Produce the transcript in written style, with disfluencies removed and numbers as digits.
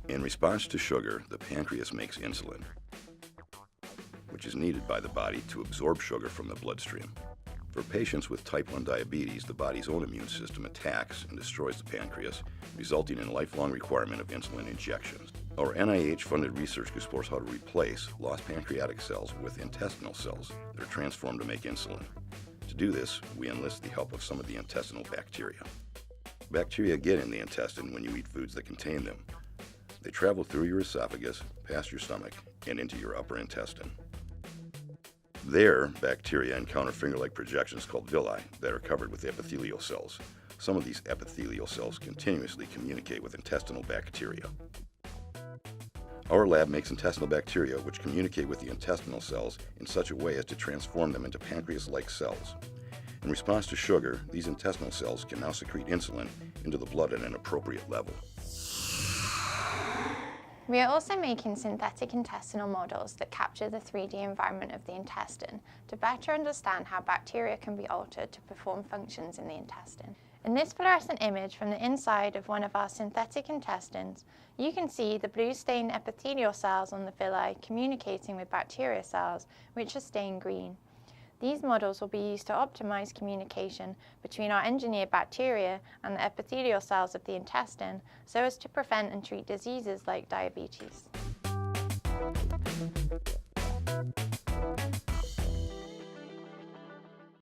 In response to sugar, the pancreas makes insulin, which is needed by the body to absorb sugar from the bloodstream. For patients with type 1 diabetes, the body's own immune system attacks and destroys the pancreas, resulting in lifelong requirement of insulin injections. Our NIH-funded research explores how to replace lost pancreatic cells with intestinal cells that are transformed to make insulin. To do this, we enlist the help of some of the intestinal bacteria. Bacteria get in the intestine when you eat foods that contain them. They travel through your esophagus, past your stomach, and into your upper intestine. There, bacteria encounter finger-like projections called villi that are covered with epithelial cells. Some of these epithelial cells continuously communicate with intestinal bacteria. Our lab makes intestinal bacteria which communicate with the intestinal cells in such a way as to transform them into pancreas-like cells. In response to sugar, these intestinal cells can now secrete insulin into the blood at an appropriate level. We are also making synthetic intestinal models that capture the 3D environment of the intestine to better understand how bacteria can be altered to perform functions in the intestine. In this fluorescent image from the inside of one of our synthetic intestines, you can see the blue-stained epithelial cells on the villi communicating with bacteria cells, which are stained green. These models will be used to optimize communication between our engineered bacteria and the epithelial cells of the intestine so as to prevent and treat diseases like diabetes.